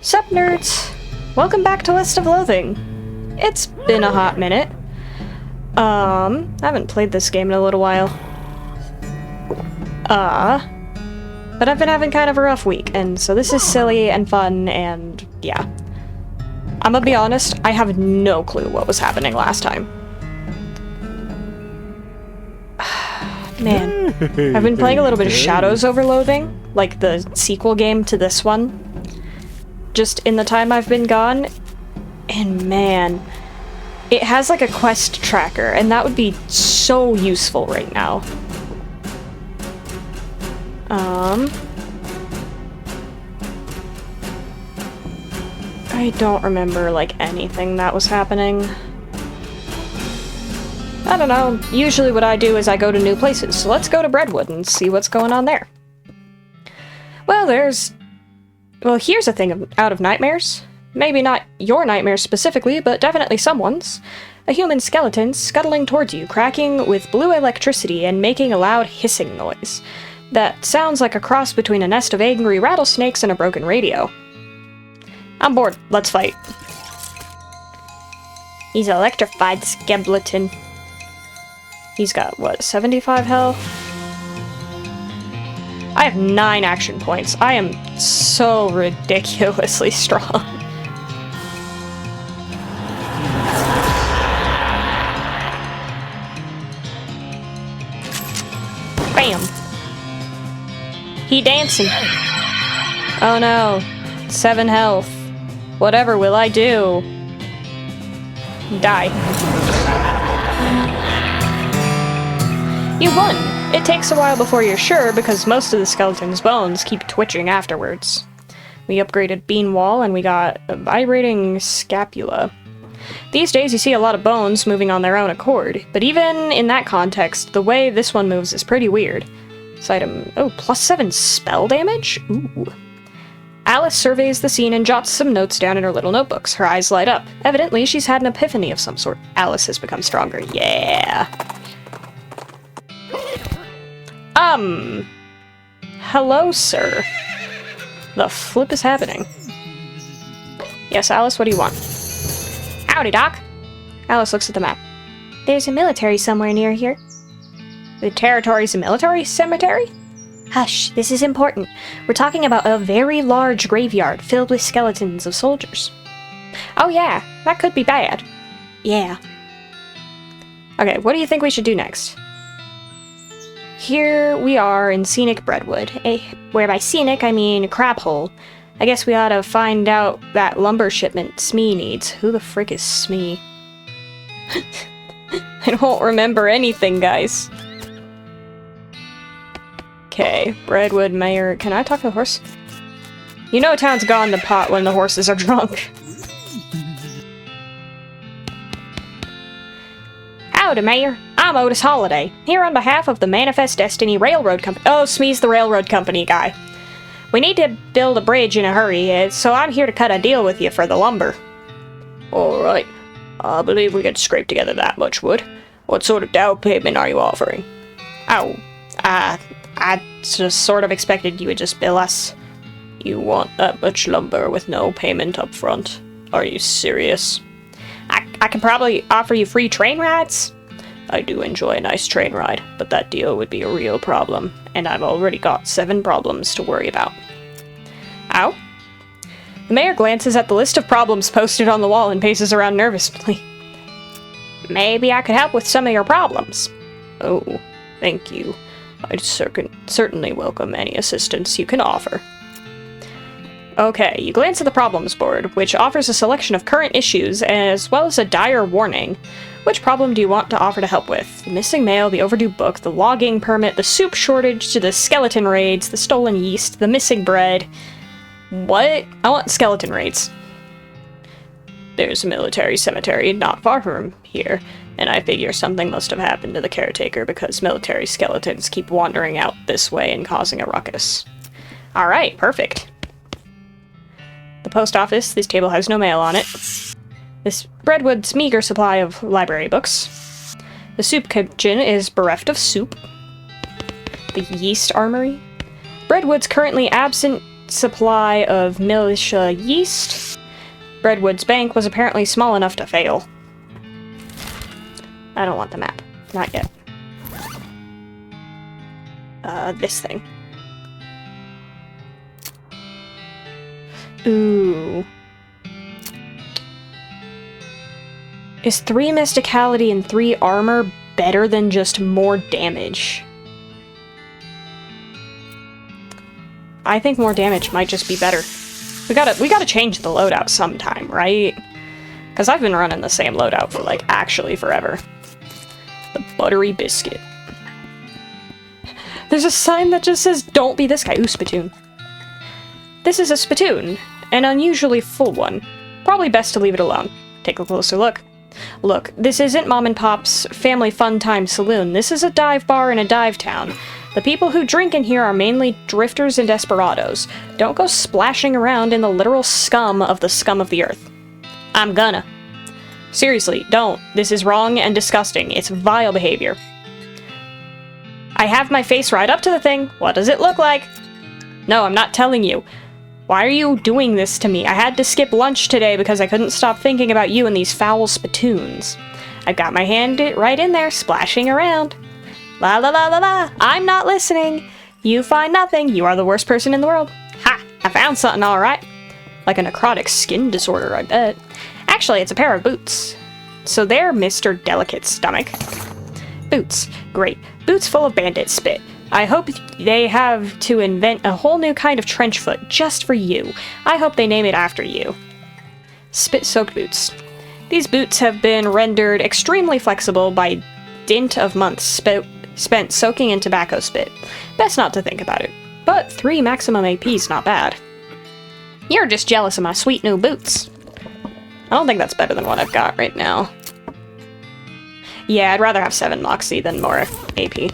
Sup, nerds? Welcome back to List of Loathing. It's been a hot minute. I haven't played this game in a little while. But I've been having kind of a rough week, and so this is silly and fun, and yeah. I'm gonna be honest, I have no clue what was happening last time. Man, I've been playing a little bit of Shadows over Loathing, like the sequel game to this one, just in the time I've been gone, and man, it has like a quest tracker, and that would be so useful right now. I don't remember, like, anything that was happening. I don't know. Usually what I do is I go to new places, so let's go to Breadwood and see what's going on there. Well, here's a thing out of nightmares. Maybe not your nightmares specifically, but definitely someone's. A human skeleton scuttling towards you, cracking with blue electricity and making a loud hissing noise. That sounds like a cross between a nest of angry rattlesnakes and a broken radio. I'm bored. Let's fight. He's electrified, skeleton. He's got, what, 75 health? I have 9 action points. I am so ridiculously strong. Bam! He dancing. Oh no. 7 health. Whatever will I do? Die. You won! It takes a while before you're sure because most of the skeleton's bones keep twitching afterwards. We upgraded Bean Wall and we got a vibrating scapula. These days you see a lot of bones moving on their own accord, but even in that context, the way this one moves is pretty weird. This item... oh, +7 spell damage? Ooh. Alice surveys the scene and jots some notes down in her little notebooks. Her eyes light up. Evidently, she's had an epiphany of some sort. Alice has become stronger. Yeah! Hello, sir. The flip is happening. Yes, Alice, what do you want? Howdy, Doc. Alice looks at the map. There's a military somewhere near here. The territory's a military cemetery? Hush, this is important. We're talking about a very large graveyard filled with skeletons of soldiers. Oh yeah, that could be bad. Yeah. Okay, what do you think we should do next? Here we are in scenic Breadwood, where by scenic I mean crap hole. I guess we ought to find out that lumber shipment Smee needs. Who the frick is Smee? I don't remember anything, guys. Okay, Breadwood Mayor. Can I talk to the horse? You know town's gone to pot when the horses are drunk. Howdy, Mayor. I'm Otis Holliday, here on behalf of the Manifest Destiny Railroad Company. Oh, Smee's the railroad company guy. We need to build a bridge in a hurry, so I'm here to cut a deal with you for the lumber. Alright. I believe we could scrape together that much wood. What sort of down payment are you offering? Oh, I just sort of expected you would just bill us. You want that much lumber with no payment up front? Are you serious? I can probably offer you free train rides. I do enjoy a nice train ride, but that deal would be a real problem, and I've already got 7 problems to worry about. Ow? The mayor glances at the list of problems posted on the wall and paces around nervously. Maybe I could help with some of your problems. Oh, thank you. I'd certainly welcome any assistance you can offer. Okay, you glance at the problems board, which offers a selection of current issues, as well as a dire warning. Which problem do you want to offer to help with? The missing mail, the overdue book, the logging permit, the soup shortage, the skeleton raids, the stolen yeast, the missing bread. What? I want skeleton raids. There's a military cemetery not far from here, and I figure something must have happened to the caretaker because military skeletons keep wandering out this way and causing a ruckus. Alright, perfect. The post office, this table has no mail on it. This Breadwood's meager supply of library books. The soup kitchen is bereft of soup. The yeast armory. Breadwood's currently absent supply of militia yeast. Redwood's bank was apparently small enough to fail. I don't want the map. Not yet. This thing. Ooh. Is 3 mysticality and 3 armor better than just more damage? I think more damage might just be better. We gotta change the loadout sometime, right? Because I've been running the same loadout for, like, actually forever. The buttery biscuit. There's a sign that just says, "Don't be this guy." Ooh, spittoon. This is a spittoon. An unusually full one. Probably best to leave it alone. Take a closer look. Look, this isn't Mom and Pop's family fun time saloon. This is a dive bar in a dive town. The people who drink in here are mainly drifters and desperados. Don't go splashing around in the literal scum of the earth. I'm gonna. Seriously, don't. This is wrong and disgusting. It's vile behavior. I have my face right up to the thing. What does it look like? No, I'm not telling you. Why are you doing this to me? I had to skip lunch today because I couldn't stop thinking about you and these foul spittoons. I've got my hand right in there, splashing around. La la la la la. I'm not listening. You find nothing. You are the worst person in the world. Ha! I found something all right. Like a necrotic skin disorder, I bet. Actually, it's a pair of boots. So they're Mr. Delicate Stomach. Boots. Great. Boots full of bandit spit. I hope they have to invent a whole new kind of trench foot just for you. I hope they name it after you. Spit-soaked boots. These boots have been rendered extremely flexible by dint of months spent soaking in tobacco spit. Best not to think about it. But 3 maximum AP's not bad. You're just jealous of my sweet new boots. I don't think that's better than what I've got right now. Yeah, I'd rather have 7 Moxie than more AP.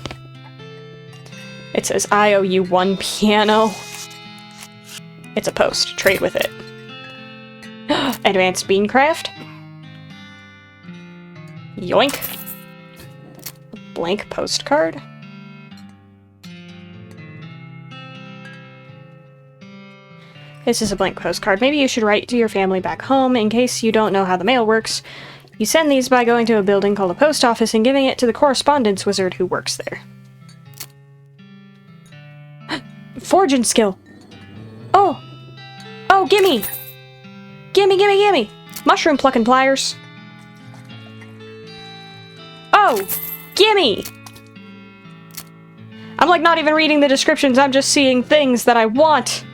It says, I owe you 1 piano. It's a post. Trade with it. Advanced Beancraft. Yoink. A blank postcard. This is a blank postcard. Maybe you should write to your family back home in case you don't know how the mail works. You send these by going to a building called a post office and giving it to the correspondence wizard who works there. Forging skill. Oh. Oh, gimme. Gimme, gimme, gimme. Mushroom plucking pliers. Oh, gimme. I'm like not even reading the descriptions. I'm just seeing things that I want.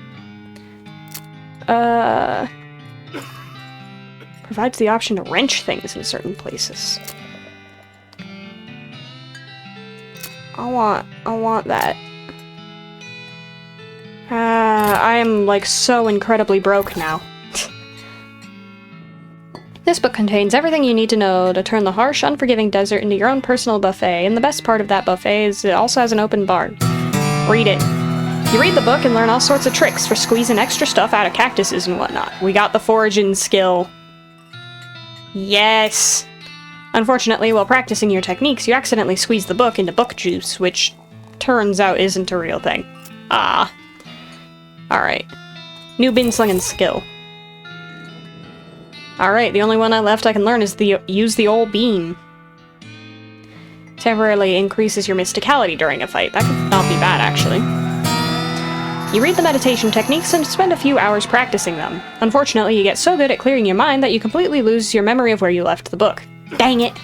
Provides the option to wrench things in certain places. I want that. I am like so incredibly broke now. This book contains everything you need to know to turn the harsh, unforgiving desert into your own personal buffet, and the best part of that buffet is it also has an open barn. Read it. You read the book and learn all sorts of tricks for squeezing extra stuff out of cactuses and whatnot. We got the foraging skill. Yes! Unfortunately, while practicing your techniques, you accidentally squeeze the book into book juice, which turns out isn't a real thing. Ah. Alright. New bin slinging skill. Alright, the only one left I can learn is use the old beam. Temporarily increases your mysticality during a fight. That could not be bad, actually. You read the meditation techniques and spend a few hours practicing them. Unfortunately, you get so good at clearing your mind that you completely lose your memory of where you left the book. Dang it!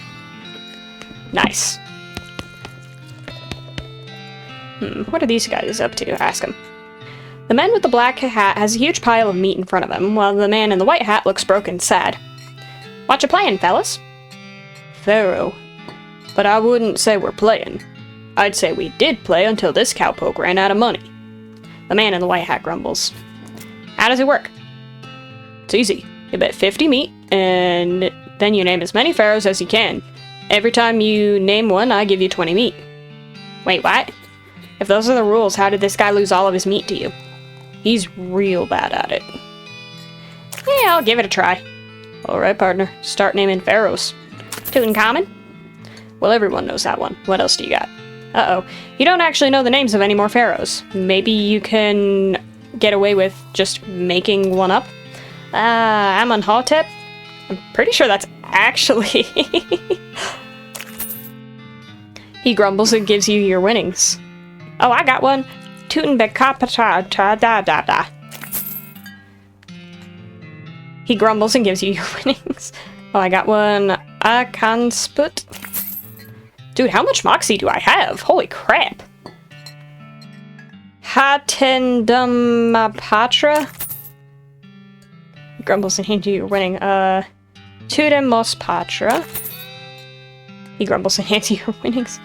Nice. What are these guys up to? Ask them. The man with the black hat has a huge pile of meat in front of him, while the man in the white hat looks broken and sad. What you playing, fellas? Pharaoh. But I wouldn't say we're playing. I'd say we did play until this cowpoke ran out of money. The man in the white hat grumbles. How does it work? It's easy. You bet 50 meat, and then you name as many pharaohs as you can. Every time you name one, I give you 20 meat. Wait, what? If those are the rules, how did this guy lose all of his meat to you? He's real bad at it. Yeah, I'll give it a try. Alright, partner. Start naming pharaohs. Tutankhamun? Well, everyone knows that one. What else do you got? Uh-oh. You don't actually know the names of any more pharaohs. Maybe you can get away with just making one up. I'm on Hotep. I'm pretty sure that's actually... He grumbles and gives you your winnings. Oh, I got one. Tutenbekapata. He grumbles and gives you your winnings. Oh, I got one. Akansput. Dude, how much moxie do I have? Holy crap. Hatendamapatra. He grumbles and hands you your winning. Tudemospatra. He grumbles and hands you your winnings.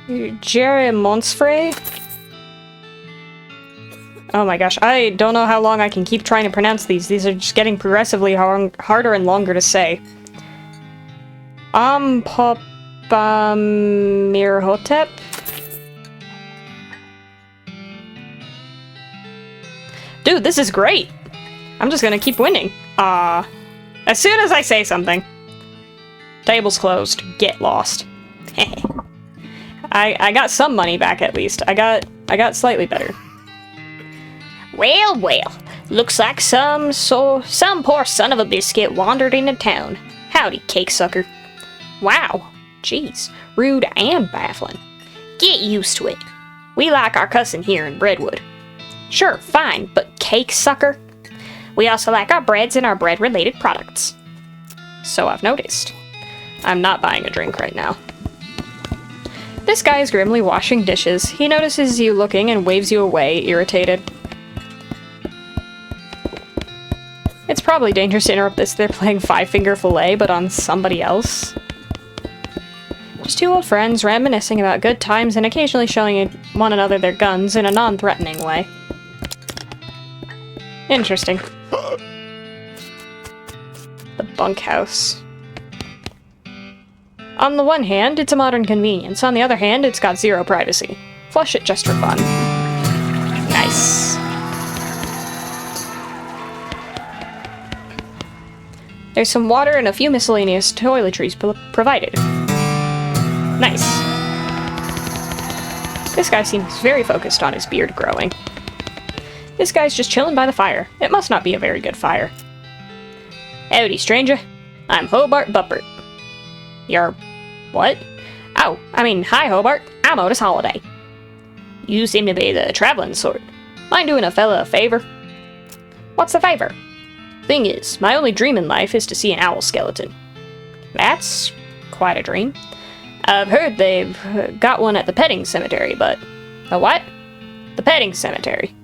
Jeremonsfrey. Oh my gosh, I don't know how long I can keep trying to pronounce these. These are just getting progressively harder and longer to say. Ampopamirhotep. Dude, this is great! I'm just gonna keep winning. As soon as I say something. Table's closed. Get lost. I got some money back at least. I got slightly better. Well, well. Looks like some poor son of a biscuit wandered into town. Howdy, cake sucker. Wow. Jeez. Rude and baffling. Get used to it. We like our cussing here in Breadwood. Sure, fine, but cake sucker? We also like our breads and our bread-related products. So I've noticed. I'm not buying a drink right now. This guy is grimly washing dishes. He notices you looking and waves you away, irritated. It's probably dangerous to interrupt this. They're playing Five Finger Filet, but on somebody else. Just two old friends reminiscing about good times and occasionally showing one another their guns in a non-threatening way. Interesting. The bunkhouse. On the one hand, it's a modern convenience. On the other hand, it's got zero privacy. Flush it just for fun. Nice. There's some water and a few miscellaneous toiletries provided. Nice. This guy seems very focused on his beard growing. This guy's just chilling by the fire. It must not be a very good fire. Howdy, stranger. I'm Hobart Buppert. You're... what? Oh, I mean, hi, Hobart. I'm Otis Holliday. You seem to be the traveling sort. Mind doing a fella a favor? What's the favor? Thing is, my only dream in life is to see an owl skeleton. That's quite a dream. I've heard they've got one at the petting cemetery, but... the what? The petting cemetery.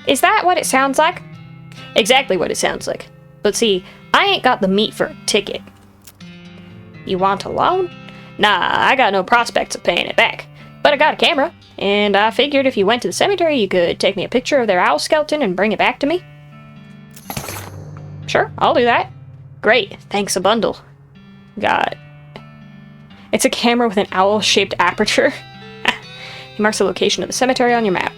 Is that what it sounds like? Exactly what it sounds like. But see, I ain't got the meat for a ticket. You want a loan? Nah, I got no prospects of paying it back. But I got a camera, and I figured if you went to the cemetery, you could take me a picture of their owl skeleton and bring it back to me. Sure, I'll do that. Great, thanks a bundle. Got it. It's a camera with an owl-shaped aperture. He marks the location of the cemetery on your map.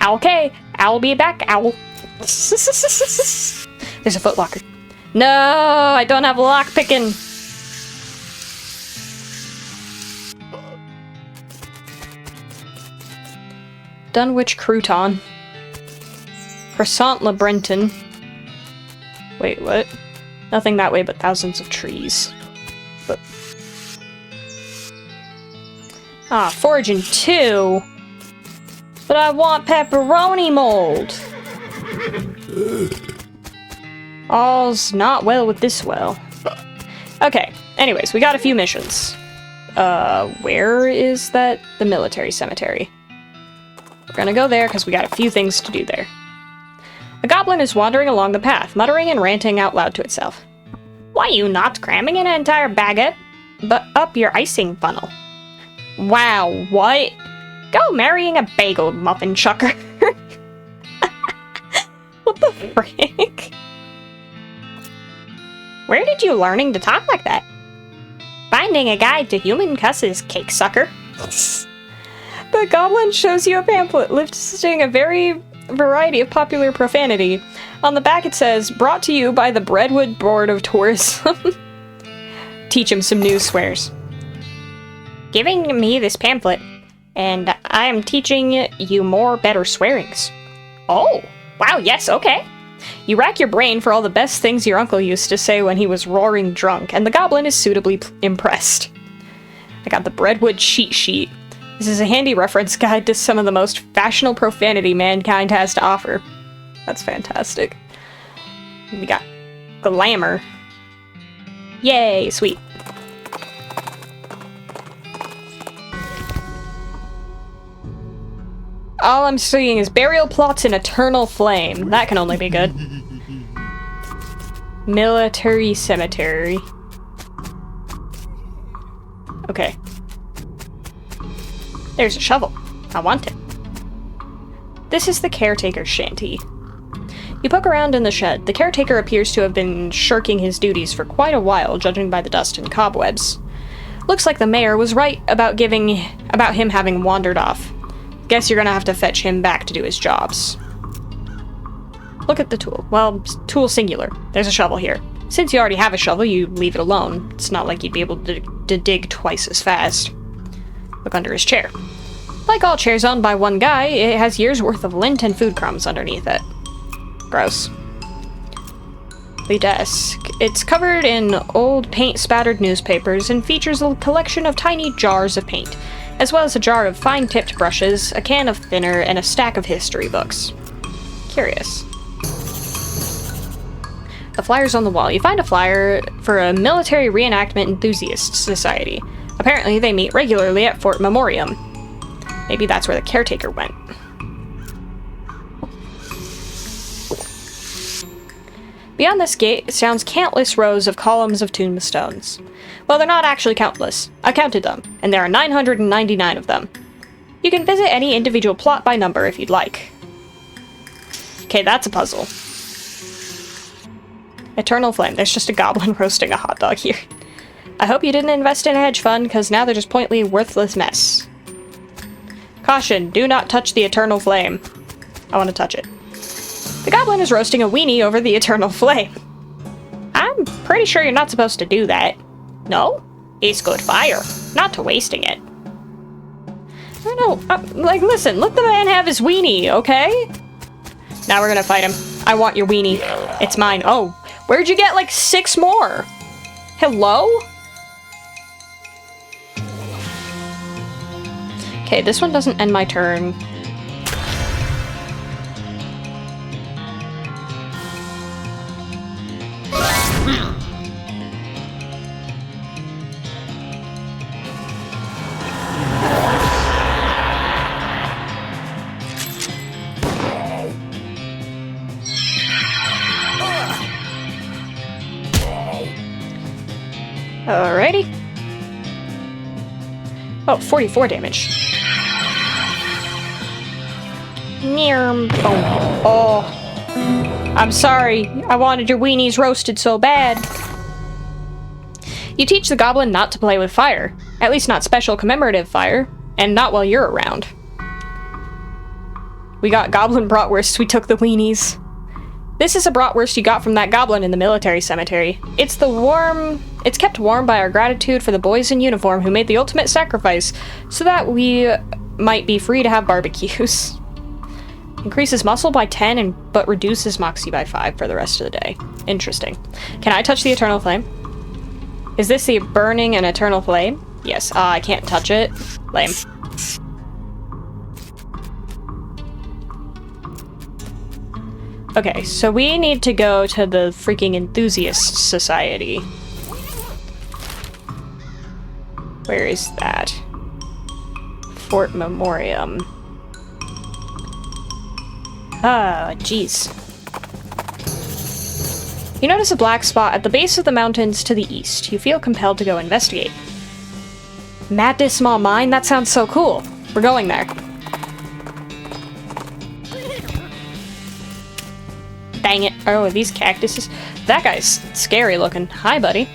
Okay, I'll be back, owl. There's a footlocker. No, I don't have lockpicking. Dunwich crouton. Croissant Le Brenton. Wait, what? Nothing that way but thousands of trees. But... foraging 2? But I want pepperoni mold! All's not well with this well. Okay, anyways, we got a few missions. Where is that? The military cemetery. We're gonna go there because we got a few things to do there. A goblin is wandering along the path, muttering and ranting out loud to itself. Why you not cramming an entire baguette up your icing funnel? Wow, what? Go marrying a bagel, muffin chucker. What the frick? Where did you learning to talk like that? Finding a guide to human cusses, cake sucker. The goblin shows you a pamphlet listing a variety of popular profanity. On the back it says, brought to you by the Breadwood Board of Tourism. Teach him some new swears. Giving me this pamphlet, and I am teaching you more better swearings. Oh, wow, yes, okay. You rack your brain for all the best things your uncle used to say when he was roaring drunk, and the goblin is suitably impressed. I got the Breadwood cheat sheet. This is a handy reference guide to some of the most fashionable profanity mankind has to offer. That's fantastic. We got glamour. Yay, sweet. All I'm seeing is burial plots in eternal flame. That can only be good. Military cemetery. Okay. There's a shovel. I want it. This is the caretaker's shanty. You poke around in the shed. The caretaker appears to have been shirking his duties for quite a while, judging by the dust and cobwebs. Looks like the mayor was right about him having wandered off. Guess you're gonna have to fetch him back to do his jobs. Look at the tool. Well, tool singular. There's a shovel here. Since you already have a shovel, you leave it alone. It's not like you'd be able to dig twice as fast. Look under his chair. Like all chairs owned by one guy, it has years' worth of lint and food crumbs underneath it. Gross. The desk. It's covered in old paint-spattered newspapers and features a collection of tiny jars of paint, as well as a jar of fine-tipped brushes, a can of thinner, and a stack of history books. Curious. The flyer's on the wall. You find a flyer for a military reenactment enthusiast society. Apparently, they meet regularly at Fort Memoriam. Maybe that's where the caretaker went. Beyond this gate stands countless rows of columns of tombstones. Well, they're not actually countless. I counted them, and there are 999 of them. You can visit any individual plot by number if you'd like. Okay, that's a puzzle. Eternal Flame. There's just a goblin roasting a hot dog here. I hope you didn't invest in a hedge fund, because now they're just pointlessly worthless mess. Caution, do not touch the Eternal Flame. I want to touch it. The goblin is roasting a weenie over the Eternal Flame. I'm pretty sure you're not supposed to do that. No? It's good fire. Not to wasting it. I don't know. Like, listen, let the man have his weenie, okay? Now we're gonna fight him. I want your weenie. It's mine. Oh, where'd you get, like, 6 more? Hello? Okay, this one doesn't end my turn. Alrighty. Oh, 44 damage. Oh. I'm sorry. I wanted your weenies roasted so bad. You teach the goblin not to play with fire. At least not special commemorative fire. And not while you're around. We got goblin bratwursts, we took the weenies. This is a bratwurst you got from that goblin in the military cemetery. It's kept warm by our gratitude for the boys in uniform who made the ultimate sacrifice so that we might be free to have barbecues. Increases muscle by 10 but reduces moxie by 5 for the rest of the day. Interesting. Can I touch the Eternal Flame? Is this the burning and Eternal Flame? Yes. I can't touch it. Lame. Okay, so we need to go to the freaking Enthusiast Society. Where is that? Fort Memoriam. Ah, jeez. You notice a black spot at the base of the mountains to the east. You feel compelled to go investigate. Madness Small Mine? That sounds so cool. We're going there. Dang it. Oh, these cactuses. That guy's scary looking. Hi, buddy.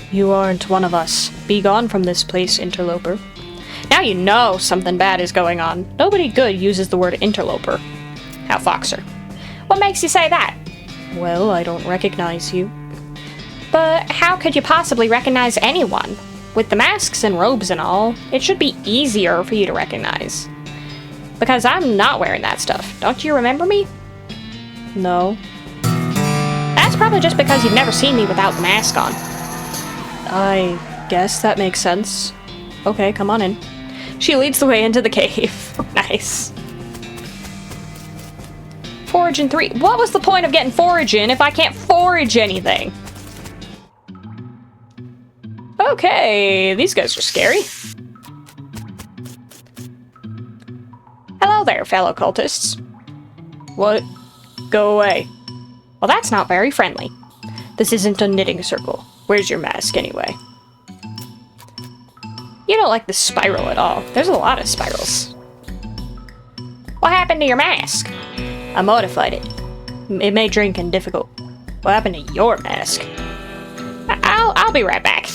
You aren't one of us. Be gone from this place, interloper. Now you know something bad is going on. Nobody good uses the word interloper. How Foxer. What makes you say that? Well, I don't recognize you. But how could you possibly recognize anyone? with the masks and robes and all, it should be easier for you to recognize. Because I'm not wearing that stuff. Don't you remember me? No. That's probably just because you've never seen me without the mask on. I guess that makes sense. Okay, come on in. She leads the way into the cave. Nice. Forage in 3. What was the point of getting forage in if I can't forage anything? Okay, these guys are scary. Hello there, fellow cultists. What? Go away. Well, that's not very friendly. This isn't a knitting circle. Where's your mask, anyway? You don't like the spiral at all. There's a lot of spirals. What happened to your mask? I modified it. It made drinking difficult. What happened to your mask? I'll be right back.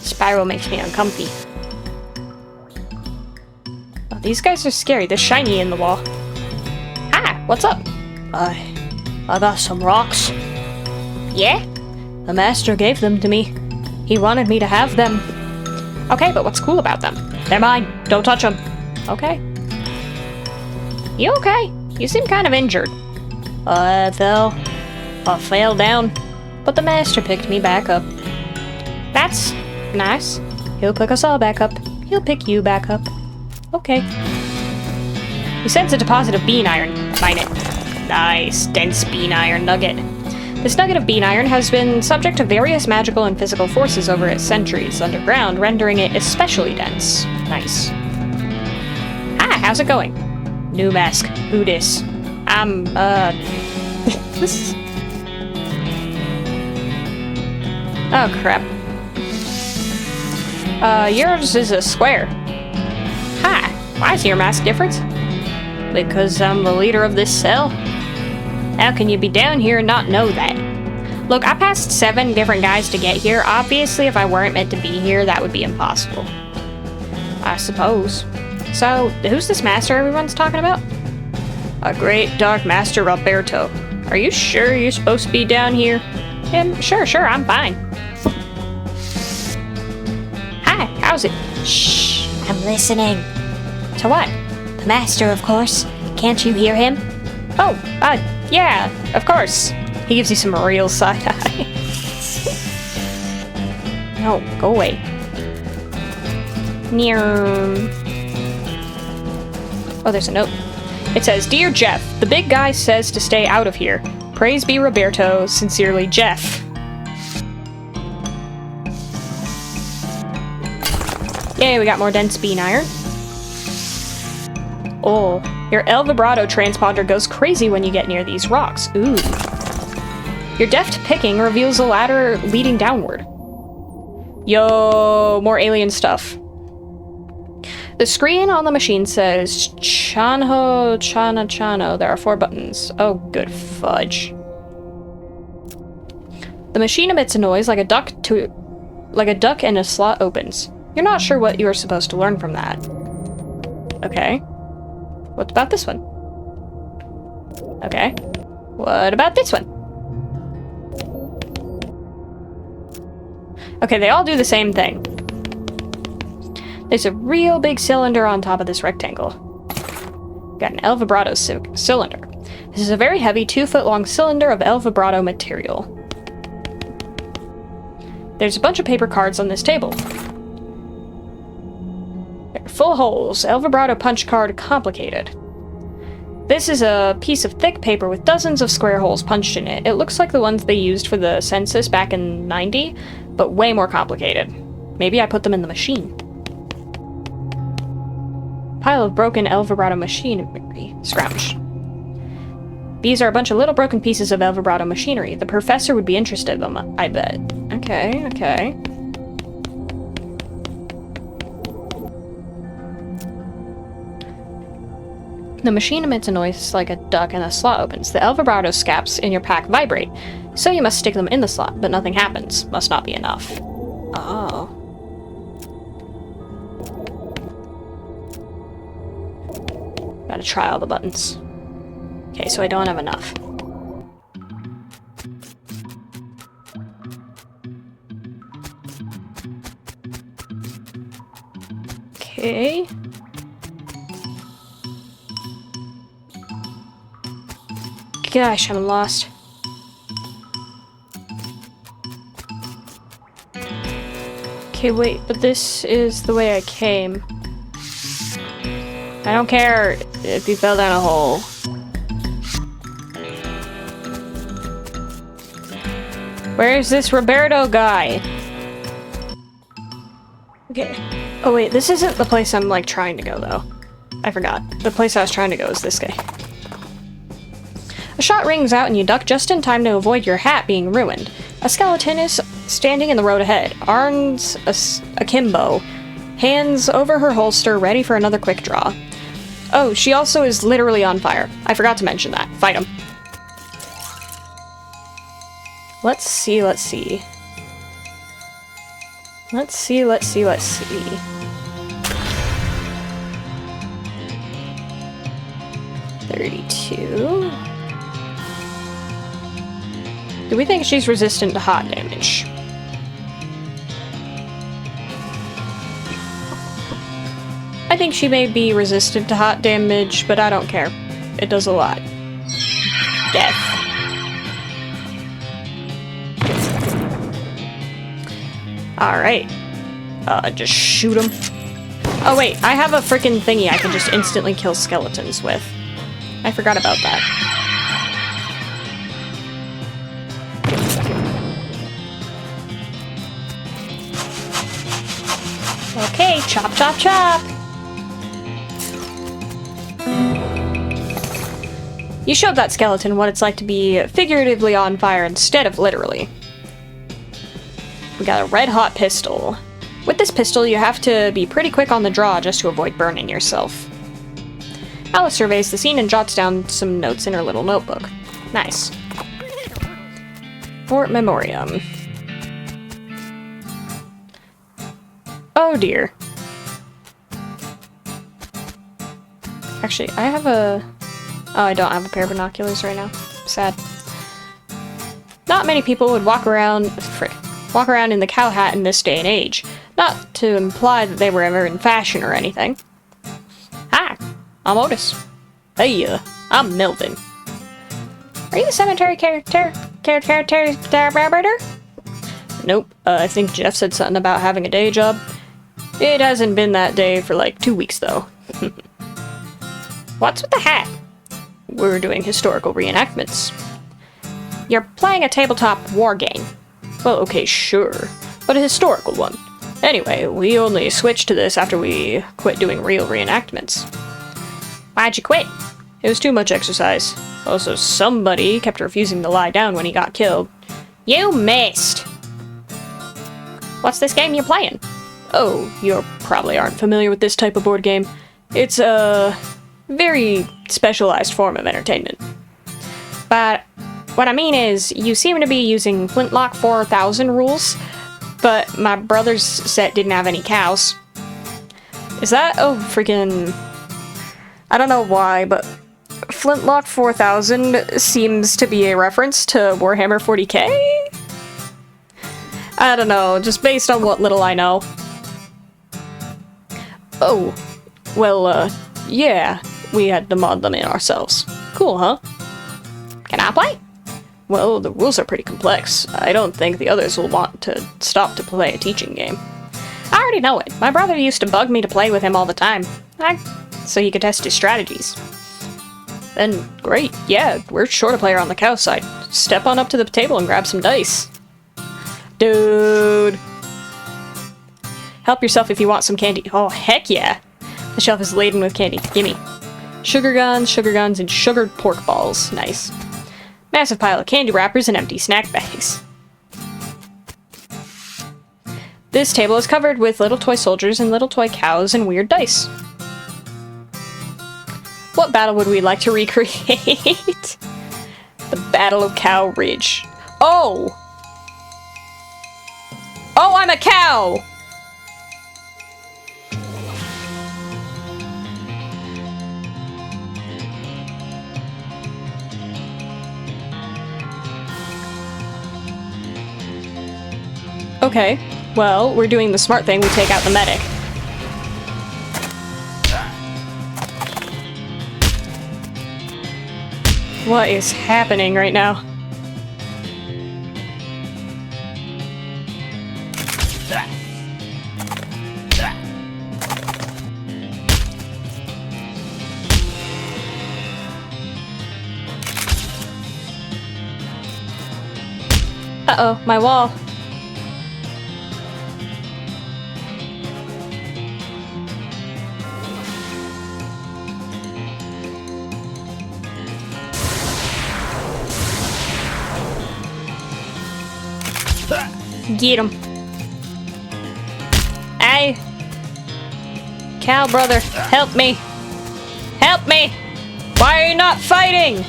Spiral makes me uncomfy. Oh, these guys are scary. They're shiny in the wall. Hi, what's up? I got some rocks. Yeah? The master gave them to me. He wanted me to have them. Okay, but what's cool about them? They're mine. Don't touch them. Okay. You okay? You seem kind of injured. I fell down, but the master picked me back up. That's nice. He'll pick us all back up. He'll pick you back up. Okay. He sends a deposit of bean iron. Mine it. Nice, dense bean iron nugget. This nugget of bean iron has been subject to various magical and physical forces over its centuries underground, rendering it especially dense. Nice. Hi, how's it going? New mask. Who dis? This... Oh, crap. Yours is a square. Hi, why is your mask different? Because I'm the leader of this cell. How can you be down here and not know that? Look, I passed 7 different guys to get here. Obviously, if I weren't meant to be here, that would be impossible. I suppose. So, who's this master everyone's talking about? A great dark master, Roberto. Are you sure you're supposed to be down here? Sure, I'm fine. Hi, how's it? Shh, I'm listening. To what? The master, of course. Can't you hear him? Oh, yeah, of course. He gives you some real side-eye. No, go away. Near... Oh, there's a note. It says, Dear Jeff, the big guy says to stay out of here. Praise be Roberto, sincerely Jeff. Yay, we got more dense bean iron. Oh, your El Vibrato transponder goes crazy when you get near these rocks. Ooh. Your deft picking reveals a ladder leading downward. Yo, more alien stuff. The screen on the machine says Chano. There are 4 buttons. Oh, good fudge. The machine emits a noise like a duck and a slot opens. You're not sure what you are supposed to learn from that. Okay. What about this one? Okay. What about this one? Okay, they all do the same thing. There's a real big cylinder on top of this rectangle. Got an El Vibrato cylinder. This is a very heavy 2-foot-long cylinder of El Vibrato material. There's a bunch of paper cards on this table. They're full holes. El Vibrato punch card complicated. This is a piece of thick paper with dozens of square holes punched in it. It looks like the ones they used for the census back in '90, but way more complicated. Maybe I put them in the machine. Pile of broken El Vibrato machinery. Scrounge. These are a bunch of little broken pieces of El Vibrato machinery. The professor would be interested in them, I bet. Okay. The machine emits a noise like a duck and a slot opens. The El Vibrato scaps in your pack vibrate, so you must stick them in the slot, but nothing happens. Must not be enough. Oh. Gotta try all the buttons. Okay, so I don't have enough. Okay. Gosh, I'm lost. Okay, wait, but this is the way I came. I don't care if you fell down a hole. Where's this Roberto guy? Okay. Oh wait, this isn't the place I'm, like, trying to go, though. I forgot. The place I was trying to go is this guy. A shot rings out and you duck just in time to avoid your hat being ruined. A skeleton is standing in the road ahead, arms akimbo, hands over her holster, ready for another quick draw. Oh, she also is literally on fire. I forgot to mention that. Fight him. Let's see. Let's see. 32. Do we think she's resistant to hot damage? I think she may be resistant to hot damage, but I don't care. It does a lot. Death. Alright. Just shoot him. Oh wait, I have a freaking thingy I can just instantly kill skeletons with. I forgot about that. Okay, chop, chop, chop! You showed that skeleton what it's like to be figuratively on fire instead of literally. We got a red-hot pistol. With this pistol, you have to be pretty quick on the draw just to avoid burning yourself. Alice surveys the scene and jots down some notes in her little notebook. Nice. For memoriam. Oh dear. Actually, I have a... Oh, I don't have a pair of binoculars right now. Sad. Not many people would walk around in the cow hat in this day and age. Not to imply that they were ever in fashion or anything. Hi, I'm Otis. Hey, I'm Melvin. Are you the cemetery character? Nope. I think Jeff said something about having a day job. It hasn't been that day for like 2 weeks, though. What's with the hat? We're doing historical reenactments. You're playing a tabletop war game. Well, okay, sure. But a historical one. Anyway, we only switched to this after we quit doing real reenactments. Why'd you quit? It was too much exercise. Also, somebody kept refusing to lie down when he got killed. You missed! What's this game you're playing? Oh, you probably aren't familiar with this type of board game. It's a very specialized form of entertainment. But what I mean is, you seem to be using Flintlock 4000 rules, but my brother's set didn't have any cows. Is that a freaking... I don't know why, but Flintlock 4000 seems to be a reference to Warhammer 40k? I don't know, just based on what little I know. Oh, well, yeah, we had to mod them in ourselves. Cool, huh? Can I play? Well, the rules are pretty complex. I don't think the others will want to stop to play a teaching game. I already know it. My brother used to bug me to play with him all the time. So he could test his strategies. Then, great, yeah, we're short a player on the cow side. Step on up to the table and grab some dice. Dude. Help yourself if you want some candy. Oh, heck yeah. The shelf is laden with candy. Gimme. Sugar guns, and sugared pork balls. Nice. Massive pile of candy wrappers and empty snack bags. This table is covered with little toy soldiers and little toy cows and weird dice. What battle would we like to recreate? The Battle of Cow Ridge. Oh! Oh, I'm a cow! Okay, well, we're doing the smart thing, we take out the medic. What is happening right now? Uh-oh, my wall. Get him. Hey. Cow brother, help me. Help me! Why are you not fighting?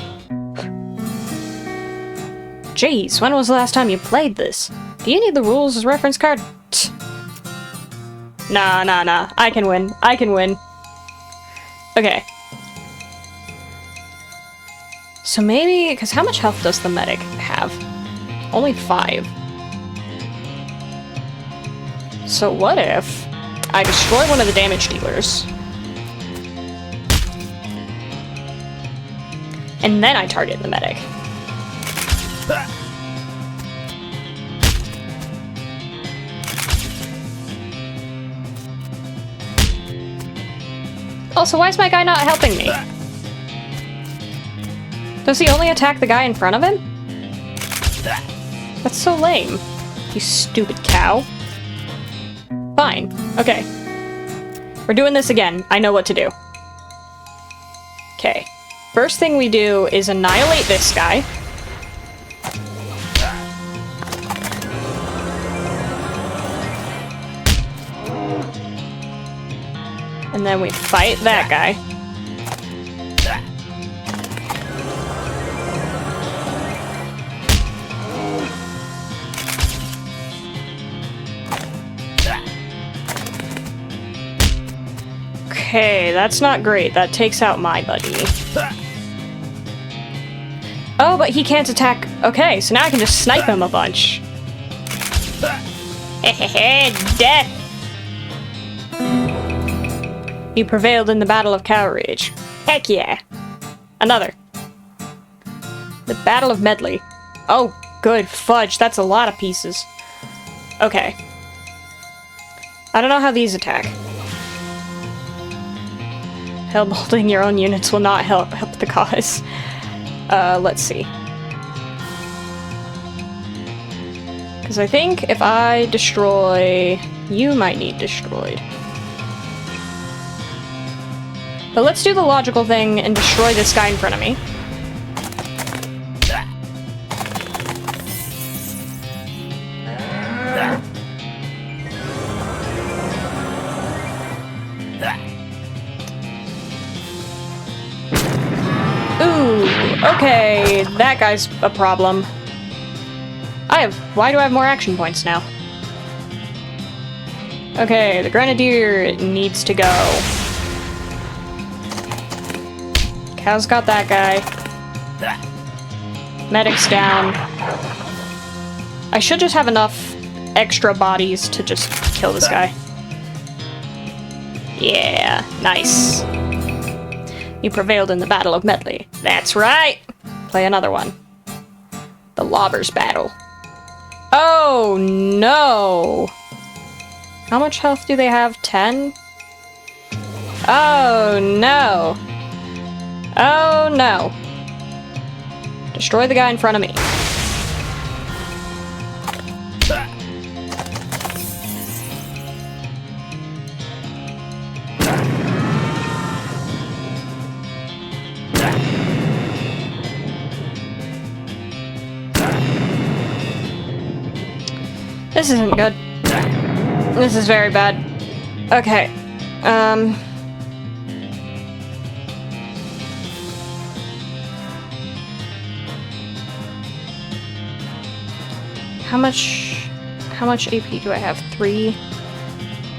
Jeez, when was the last time you played this? Do you need the rules as reference card? Tch. Nah. I can win. I can win. Okay. So maybe... Because how much health does the medic have? Only 5. So what if I destroy one of the damage dealers? And then I target the medic. Also, why is my guy not helping me? Does he only attack the guy in front of him? That's so lame. You stupid cow. Fine. Okay. We're doing this again. I know what to do. Okay. First thing we do is annihilate this guy. And then we fight that guy. Okay, that's not great. That takes out my buddy. Oh, but he can't attack. Okay, so now I can just snipe him a bunch. Hehehe, death! You prevailed in the Battle of Cow Ridge. Heck yeah! Another. The Battle of Medley. Oh, good fudge. That's a lot of pieces. Okay. I don't know how these attack. Hellbolting your own units will not help the cause. Let's see. Because I think if I destroy... You might need destroyed. But let's do the logical thing and destroy this guy in front of me. Okay, that guy's a problem. Why do I have more action points now? Okay, the Grenadier needs to go. Cow's got that guy. Medic's down. I should just have enough extra bodies to just kill this guy. Yeah, nice. You prevailed in the Battle of Medley. That's right! Play another one. The Lobbers Battle. Oh, no! How much health do they have? 10? Oh, no! Oh, no. Destroy the guy in front of me. This isn't good. This is very bad. Okay. How much AP do I have? 3?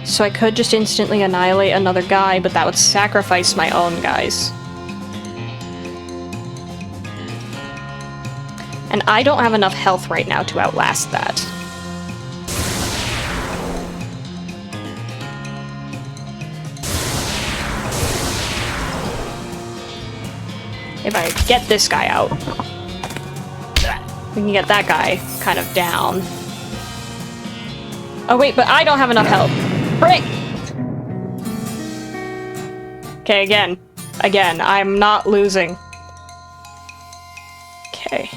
So I could just instantly annihilate another guy, but that would sacrifice my own guys. And I don't have enough health right now to outlast that. if I get this guy out, we can get that guy kind of down. Oh wait, but I don't have enough health. Frick! Okay, again. Again, I'm not losing. Okay.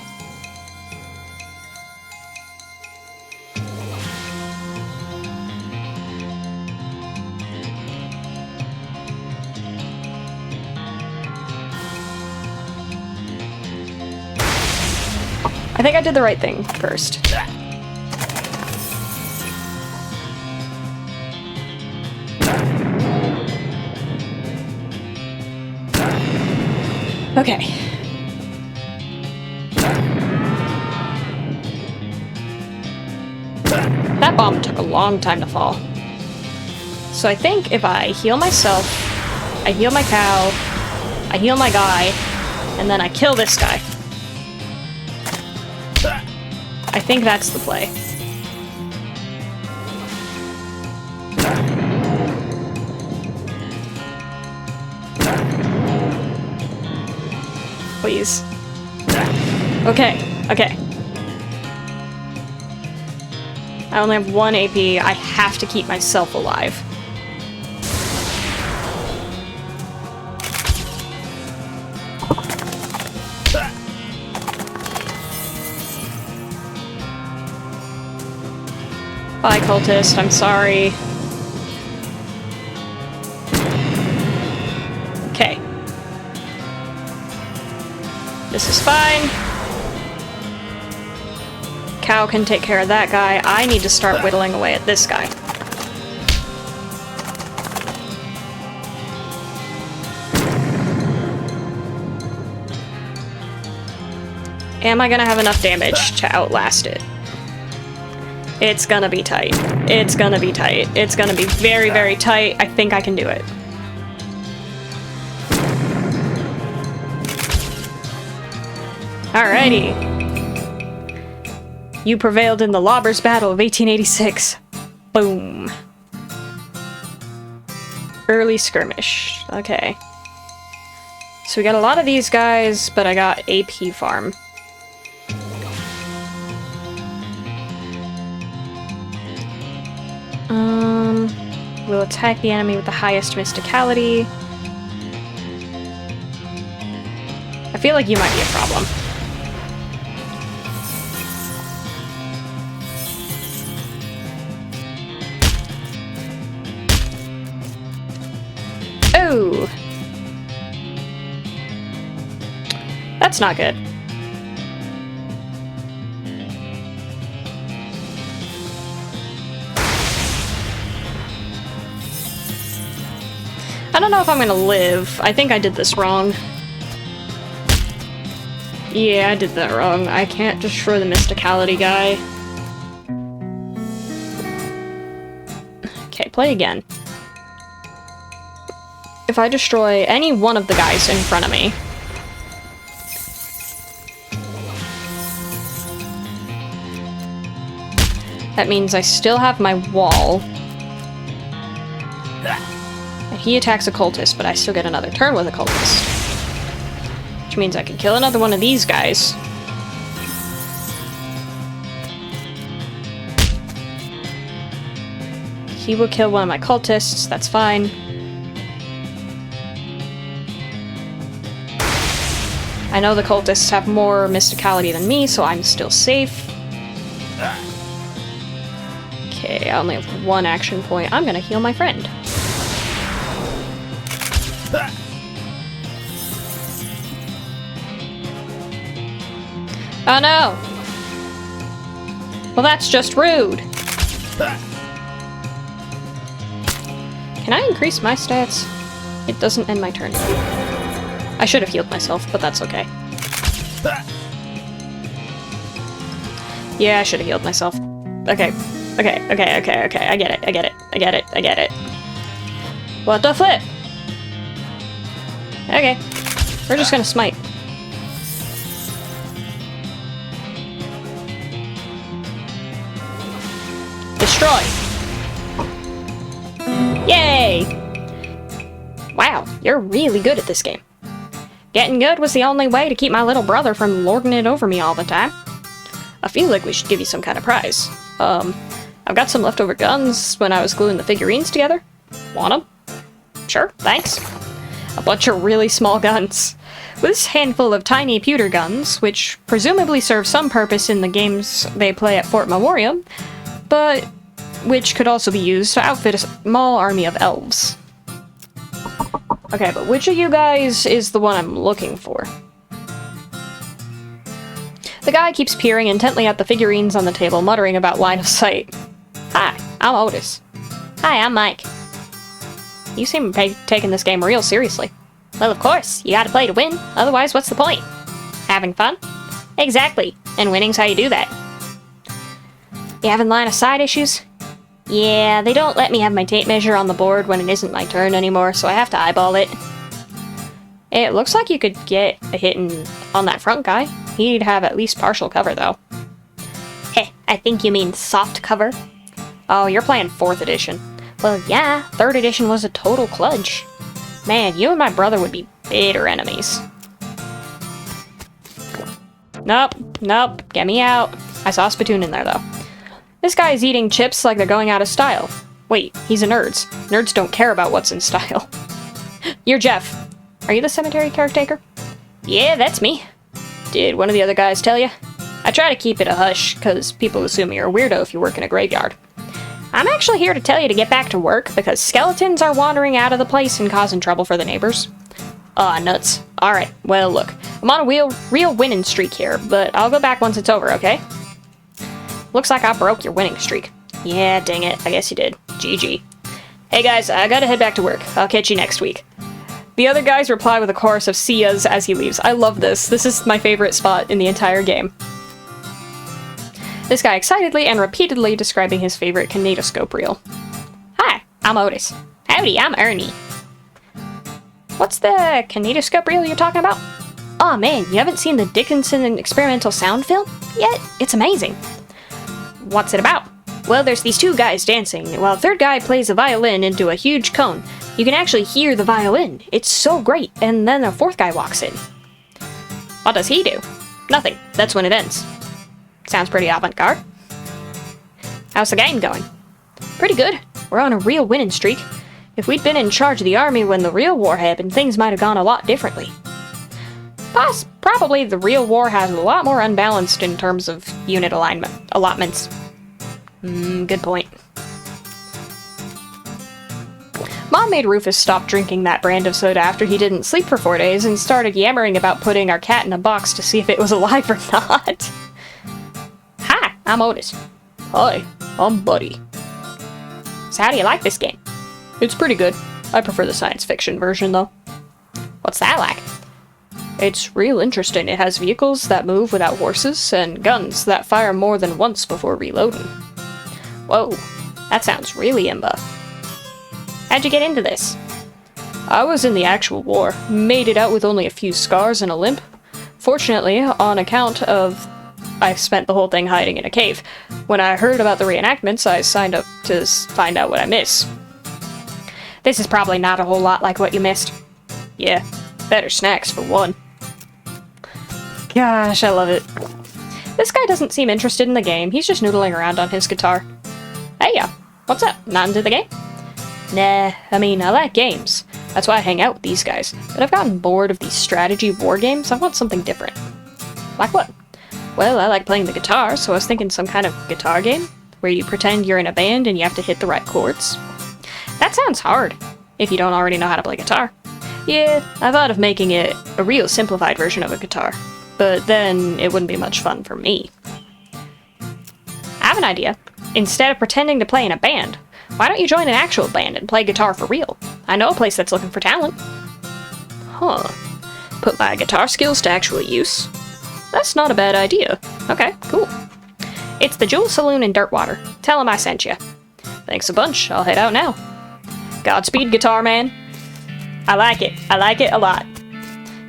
I think I did the right thing first. Okay. That bomb took a long time to fall. So I think if I heal myself, I heal my cow, I heal my guy, and then I kill this guy. I think that's the play. Please. Okay, okay. I only have 1 AP. I have to keep myself alive. Bye, cultist. I'm sorry. Okay. This is fine. Cow can take care of that guy. I need to start whittling away at this guy. Am I gonna have enough damage to outlast it? It's gonna be tight. It's gonna be tight. It's gonna be very, very tight. I think I can do it. Alrighty. You prevailed in the Lobbers Battle of 1886. Boom. Early skirmish. Okay. So we got a lot of these guys, but I got AP farm. We'll attack the enemy with the highest mysticality. I feel like you might be a problem. Oh! That's not good. I don't know if I'm gonna live. I think I did this wrong. Yeah, I did that wrong. I can't destroy the mysticality guy. Okay, play again. If I destroy any one of the guys in front of me, that means I still have my wall. And he attacks a cultist, but I still get another turn with a cultist. Which means I can kill another one of these guys. He will kill one of my cultists, that's fine. I know the cultists have more mysticality than me, so I'm still safe. Okay, I only have 1 action point. I'm gonna heal my friend. Oh no! Well, that's just rude. Can I increase my stats? It doesn't end my turn. I should have healed myself, but that's okay. Yeah, I should have healed myself. Okay. Okay, okay, okay, okay. I get it, I get it, I get it, I get it. What the flip? Okay. We're just gonna smite. Destroy! Yay! Wow, you're really good at this game. Getting good was the only way to keep my little brother from lording it over me all the time. I feel like we should give you some kind of prize. I've got some leftover guns when I was gluing the figurines together. Want them? Sure, thanks. A bunch of really small guns. This handful of tiny pewter guns, which presumably serve some purpose in the games they play at Fort Memoriam, but which could also be used to outfit a small army of elves. Okay, but which of you guys is the one I'm looking for? The guy keeps peering intently at the figurines on the table, muttering about line of sight. Hi, I'm Otis. Hi, I'm Mike. You seem to be taking this game real seriously. Well, of course. You gotta play to win. Otherwise, what's the point? Having fun? Exactly. And winning's how you do that. You having line of sight issues? Yeah, they don't let me have my tape measure on the board when it isn't my turn anymore, so I have to eyeball it. It looks like you could get a hit on that front guy. He'd have at least partial cover, though. Heh, I think you mean soft cover. Oh, you're playing 4th edition. Well, yeah, 3rd edition was a total kludge. Man, you and my brother would be bitter enemies. Nope, get me out. I saw a spittoon in there, though. This guy is eating chips like they're going out of style. Wait, he's a nerds. Nerds don't care about what's in style. You're Jeff. Are you the cemetery caretaker? Yeah, that's me. Did one of the other guys tell you? I try to keep it a hush, because people assume you're a weirdo if you work in a graveyard. I'm actually here to tell you to get back to work, because skeletons are wandering out of the place and causing trouble for the neighbors. Aw, nuts. Alright, well look, I'm on a real winning streak here, but I'll go back once it's over, okay? Looks like I broke your winning streak. Yeah, dang it, I guess you did. GG. Hey guys, I gotta head back to work. I'll catch you next week. The other guys reply with a chorus of see yas as he leaves. I love this. This is my favorite spot in the entire game. This guy excitedly and repeatedly describing his favorite kinetoscope reel. Hi, I'm Otis. Howdy, I'm Ernie. What's the kinetoscope reel you're talking about? Aw man, you haven't seen the Dickinson experimental sound film yet? It's amazing. What's it about? Well, there's these two guys dancing, while the third guy plays a violin into a huge cone. You can actually hear the violin. It's so great, and then a fourth guy walks in. What does he do? Nothing. That's when it ends. Sounds pretty avant-garde. How's the game going? Pretty good. We're on a real winning streak. If we'd been in charge of the army when the real war happened, things might have gone a lot differently. Probably the real war has a lot more unbalanced in terms of unit allotments. Good point. Mom made Rufus stop drinking that brand of soda after he didn't sleep for 4 days and started yammering about putting our cat in a box to see if it was alive or not. Hi, I'm Otis. Hi, I'm Buddy. So how do you like this game? It's pretty good. I prefer the science fiction version, though. What's that like? It's real interesting. It has vehicles that move without horses, and guns that fire more than once before reloading. Whoa, that sounds really imba. How'd you get into this? I was in the actual war, made it out with only a few scars and a limp. Fortunately, on account of I spent the whole thing hiding in a cave. When I heard about the reenactments, I signed up to find out what I missed. This is probably not a whole lot like what you missed. Yeah, better snacks for one. Gosh, I love it. This guy doesn't seem interested in the game. He's just noodling around on his guitar. Hey, what's up? Not into the game? Nah, I mean, I like games. That's why I hang out with these guys. But I've gotten bored of these strategy war games. I want something different. Like what? Well, I like playing the guitar, so I was thinking some kind of guitar game where you pretend you're in a band and you have to hit the right chords. That sounds hard, if you don't already know how to play guitar. Yeah, I thought of making it a real simplified version of a guitar, but then it wouldn't be much fun for me. I have an idea. Instead of pretending to play in a band, why don't you join an actual band and play guitar for real? I know a place that's looking for talent. Huh. Put my guitar skills to actual use? That's not a bad idea. Okay, cool. It's the Jewel Saloon in Dirtwater. Tell them I sent you. Thanks a bunch. I'll head out now. Godspeed, guitar man. I like it. I like it a lot.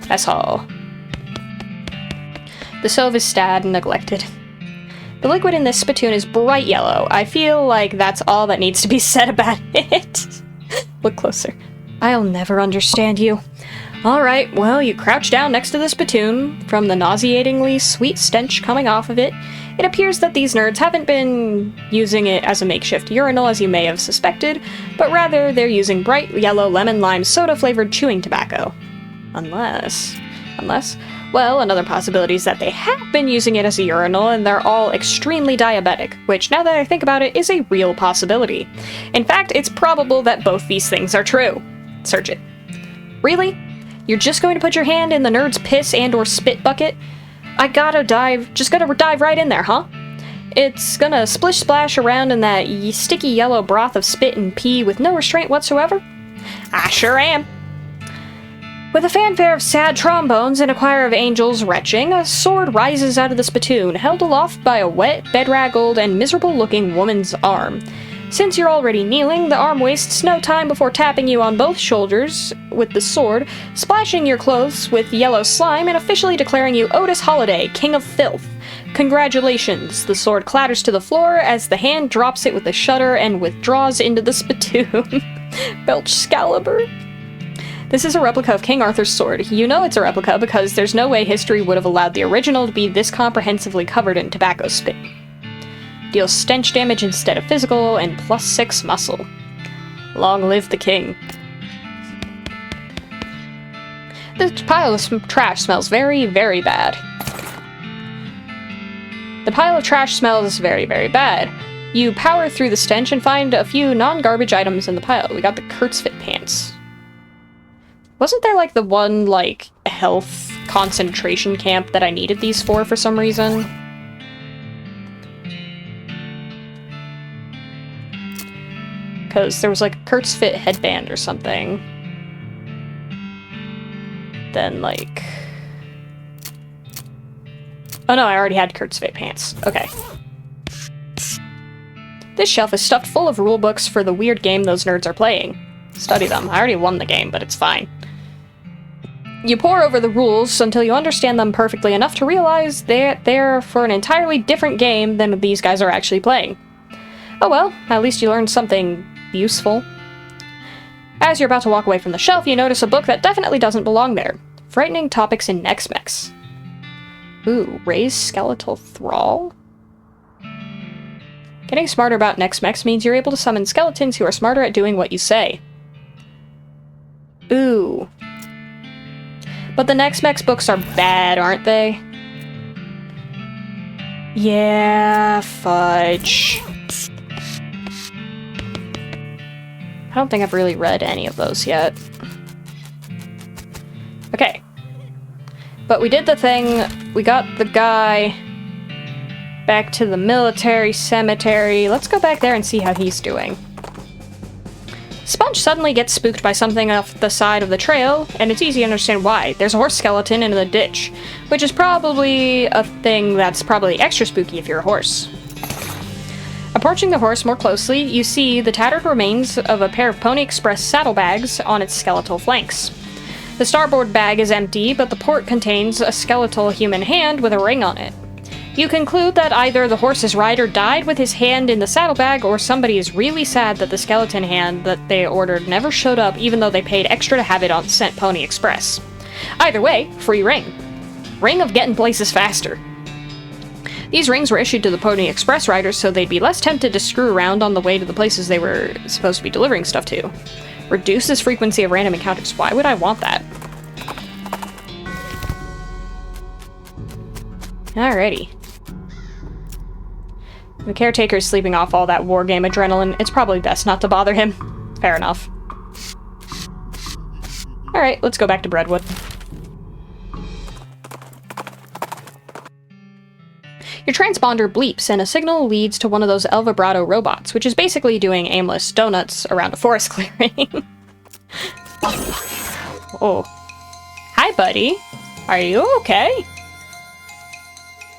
That's all. The stove is sad and neglected. The liquid in this spittoon is bright yellow. I feel like that's all that needs to be said about it. Look closer. I'll never understand you. Alright, well, you crouch down next to the spittoon. From the nauseatingly sweet stench coming off of it, it appears that these nerds haven't been using it as a makeshift urinal as you may have suspected, but rather they're using bright yellow lemon-lime soda-flavored chewing tobacco. Unless... Well, another possibility is that they have been using it as a urinal and they're all extremely diabetic, which, now that I think about it, is a real possibility. In fact, it's probable that both these things are true. Search it. Really? You're just going to put your hand in the nerd's piss and or spit bucket? Just gotta dive right in there, huh? It's gonna splish-splash around in that sticky yellow broth of spit and pee with no restraint whatsoever? I sure am. With a fanfare of sad trombones and a choir of angels retching, a sword rises out of the spittoon, held aloft by a wet, bedraggled, and miserable-looking woman's arm. Since you're already kneeling, the arm wastes no time before tapping you on both shoulders with the sword, splashing your clothes with yellow slime, and officially declaring you Otis Holliday, King of Filth. Congratulations! The sword clatters to the floor as the hand drops it with a shudder and withdraws into the spittoon. Belchscalibur. This is a replica of King Arthur's sword. You know it's a replica because there's no way history would have allowed the original to be this comprehensively covered in tobacco spit. Deals stench damage instead of physical, and +6 muscle. Long live the king. This pile of trash smells very, very bad. The pile of trash smells very, very bad. You power through the stench and find a few non-garbage items in the pile. We got the Kurtzfit pants. Wasn't there, like, the one, like, health concentration camp that I needed these for some reason? Because there was, like, a Kurtzfit headband or something. Then, like... Oh no, I already had Kurtzfit pants. Okay. This shelf is stuffed full of rulebooks for the weird game those nerds are playing. Study them. I already won the game, but it's fine. You pore over the rules until you understand them perfectly enough to realize they're for an entirely different game than these guys are actually playing. Oh well, at least you learned something useful. As you're about to walk away from the shelf, you notice a book that definitely doesn't belong there. Frightening Topics in Nex-Mex. Ooh, Raised Skeletal Thrall? Getting smarter about Nex-Mex means you're able to summon skeletons who are smarter at doing what you say. Ooh. But the Nex-Mex books are bad, aren't they? Yeah, fudge. I don't think I've really read any of those yet. Okay. But we did the thing. We got the guy back to the military cemetery. Let's go back there and see how he's doing. Sponge suddenly gets spooked by something off the side of the trail, and it's easy to understand why. There's a horse skeleton in the ditch, which is probably a thing that's probably extra spooky if you're a horse. Approaching the horse more closely, you see the tattered remains of a pair of Pony Express saddlebags on its skeletal flanks. The starboard bag is empty, but the port contains a skeletal human hand with a ring on it. You conclude that either the horse's rider died with his hand in the saddlebag, or somebody is really sad that the skeleton hand that they ordered never showed up even though they paid extra to have it sent Pony Express. Either way, free ring. Ring of getting places faster. These rings were issued to the Pony Express riders so they'd be less tempted to screw around on the way to the places they were supposed to be delivering stuff to. Reduces frequency of random encounters. Why would I want that? Alrighty. The caretaker's sleeping off all that wargame adrenaline. It's probably best not to bother him. Fair enough. Alright, let's go back to Breadwood. Your transponder bleeps, and a signal leads to one of those El Vibrato robots, which is basically doing aimless donuts around a forest clearing. Oh. Hi, buddy. Are you okay?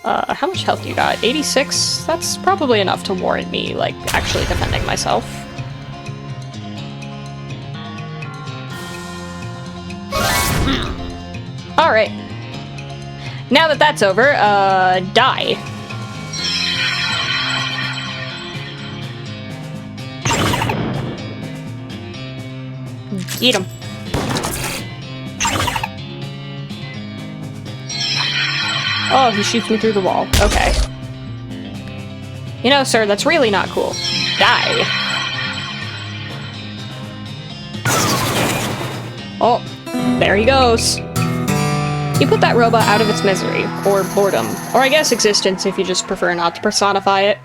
How much health you got? 86? That's probably enough to warrant me, like, actually defending myself. Alright. Now that that's over, die. Eat him. Oh, he shoots me through the wall. Okay. You know, sir, that's really not cool. Die. Oh, there he goes. You put that robot out of its misery, or boredom, or I guess existence if you just prefer not to personify it.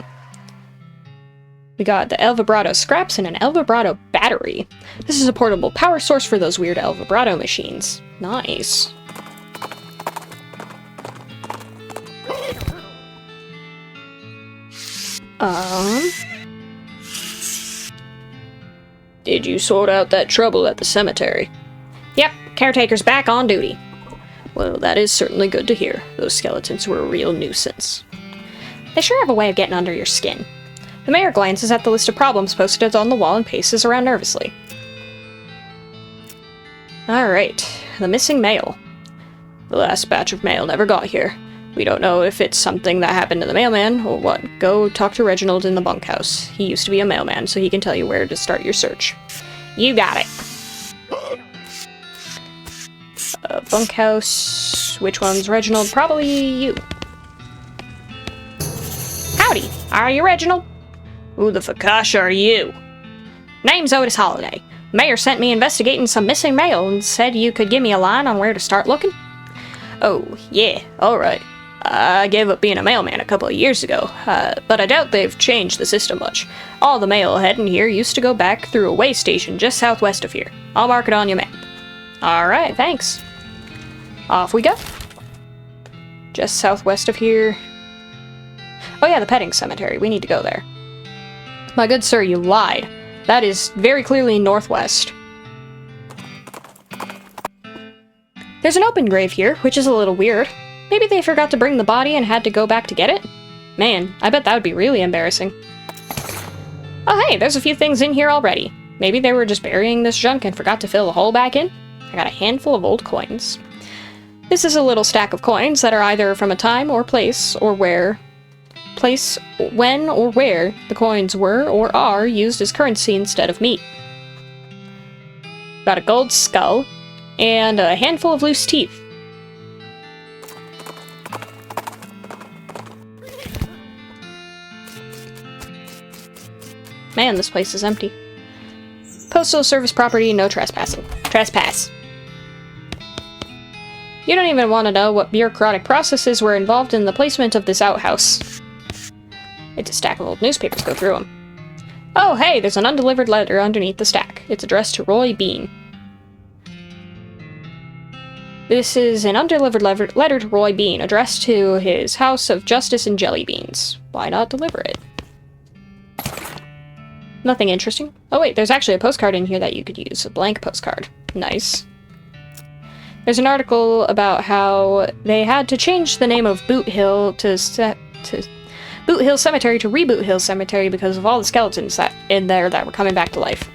We got the El Vibrato scraps and an El Vibrato battery. This is a portable power source for those weird El Vibrato machines. Nice. Did you sort out that trouble at the cemetery? Yep, caretaker's back on duty. Well, that is certainly good to hear. Those skeletons were a real nuisance. They sure have a way of getting under your skin. The mayor glances at the list of problems posted on the wall and paces around nervously. Alright, the missing mail. The last batch of mail never got here. We don't know if it's something that happened to the mailman or what. Go talk to Reginald in the bunkhouse. He used to be a mailman, so he can tell you where to start your search. You got it. Bunkhouse. Which one's Reginald? Probably you. Howdy, are you Reginald? Who the fuckash are you? Name's Otis Holliday. Mayor sent me investigating some missing mail and said you could give me a line on where to start looking. Oh, yeah, alright. I gave up being a mailman a couple of years ago, but I doubt they've changed the system much. All the mail heading here used to go back through a way station just southwest of here. I'll mark it on your map. Alright, thanks. Off we go. Just southwest of here. Oh yeah, the petting cemetery. We need to go there. My good sir, you lied. That is very clearly northwest. There's an open grave here, which is a little weird. Maybe they forgot to bring the body and had to go back to get it? Man, I bet that would be really embarrassing. Oh hey, there's a few things in here already. Maybe they were just burying this junk and forgot to fill the hole back in? I got a handful of old coins. This is a little stack of coins that are either from a time or place, or when or where the coins were or are used as currency instead of meat. Got a gold skull, and a handful of loose teeth. Man, this place is empty. Postal Service property, no trespassing. Trespass. You don't even want to know what bureaucratic processes were involved in the placement of this outhouse. It's a stack of old newspapers. Go through them. Oh, hey, there's an undelivered letter underneath the stack. It's addressed to Roy Bean. This is an undelivered letter to Roy Bean, addressed to his House of Justice and Jelly Beans. Why not deliver it? Nothing interesting. Oh wait, there's actually a postcard in here that you could use. A blank postcard. Nice. There's an article about how they had to change the name of Boot Hill to Boot Hill Cemetery to Reboot Hill Cemetery because of all the skeletons that in there that were coming back to life.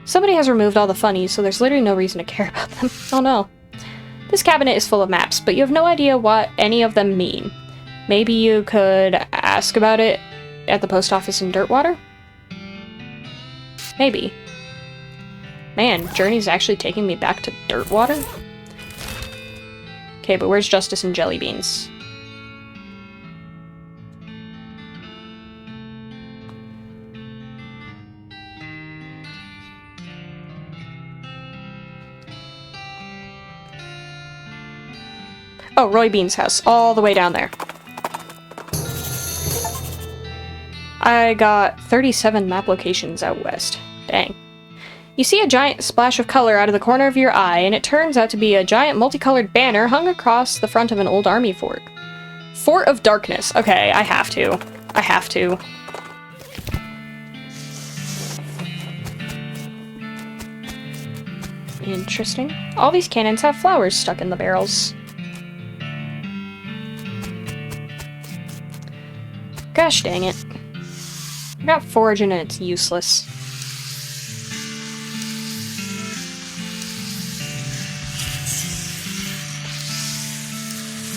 Somebody has removed all the funnies, so there's literally no reason to care about them. Oh no. This cabinet is full of maps, but you have no idea what any of them mean. Maybe you could ask about it at the post office in Dirtwater? Maybe. Man, Journey's actually taking me back to Dirtwater? Okay, but where's Justice and Jelly Beans? Oh, Roy Bean's house, all the way down there. I got 37 map locations out west. Dang. You see a giant splash of color out of the corner of your eye, and it turns out to be a giant multicolored banner hung across the front of an old army fort. Fort of Darkness. Okay, I have to. I have to. Interesting. All these cannons have flowers stuck in the barrels. Gosh dang it. I got foraging and it's useless.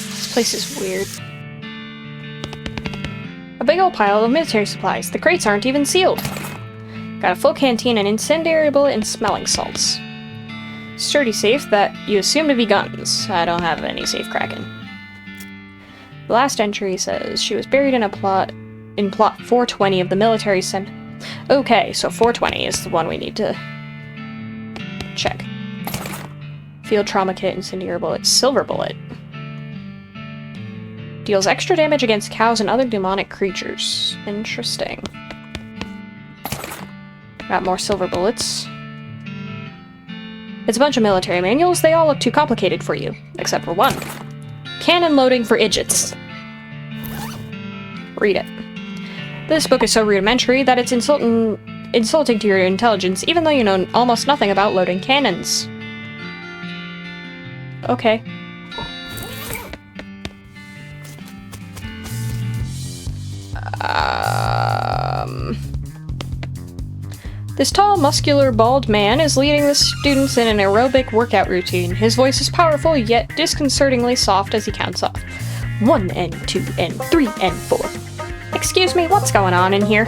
This place is weird. A big old pile of military supplies. The crates aren't even sealed. Got a full canteen and incendiary bullet and smelling salts. Sturdy safe that you assume to be guns. I don't have any safe cracking. The last entry says she was buried in plot 420 of the military Okay, so 420 is the one we need to check. Field trauma kit, incendiary bullet, silver bullet. Deals extra damage against cows and other demonic creatures. Interesting. Got more silver bullets. It's a bunch of military manuals. They all look too complicated for you, except for one. Cannon loading for idiots. Read it. This book is so rudimentary that it's insulting to your intelligence, even though you know almost nothing about loading cannons. Okay. This tall, muscular, bald man is leading the students in an aerobic workout routine. His voice is powerful, yet disconcertingly soft as he counts off. 1 and 2 and 3 and 4. Excuse me, what's going on in here?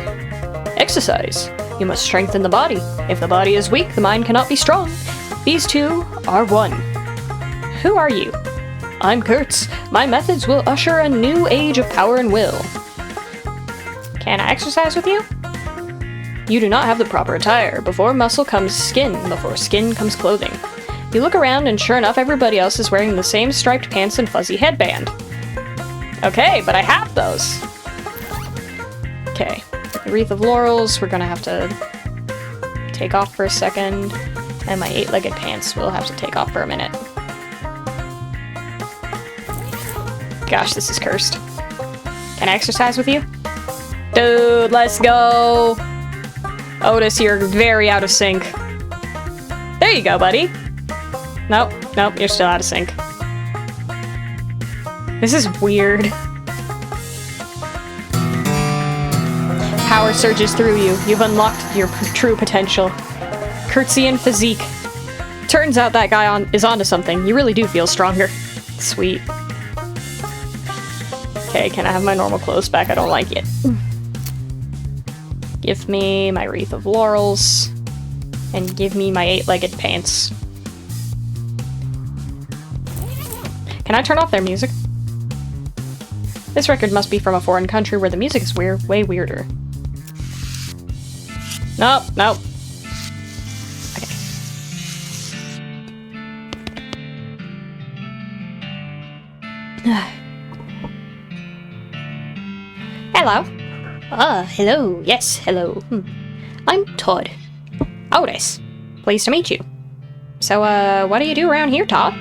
Exercise. You must strengthen the body. If the body is weak, the mind cannot be strong. These two are one. Who are you? I'm Kurtz. My methods will usher a new age of power and will. Can I exercise with you? You do not have the proper attire. Before muscle comes skin. Before skin comes clothing. You look around and sure enough everybody else is wearing the same striped pants and fuzzy headband. Okay, but I have those. Okay. The Wreath of Laurels we're gonna have to take off for a second. And my 8-legged pants will have to take off for a minute. Gosh, this is cursed. Can I exercise with you? Dude, let's go! Otis, you're very out of sync. There you go, buddy. Nope, you're still out of sync. This is weird. Power surges through you. You've unlocked your true potential. Kurtzian physique. Turns out that guy is onto something. You really do feel stronger. Sweet. Okay, can I have my normal clothes back? I don't like it. Give me my Wreath of Laurels, and give me my 8-legged pants. Can I turn off their music? This record must be from a foreign country where the music is way weirder. Nope. Okay. Hello. Hello. Yes, hello. I'm Todd. Otis. Pleased to meet you. So, what do you do around here, Todd?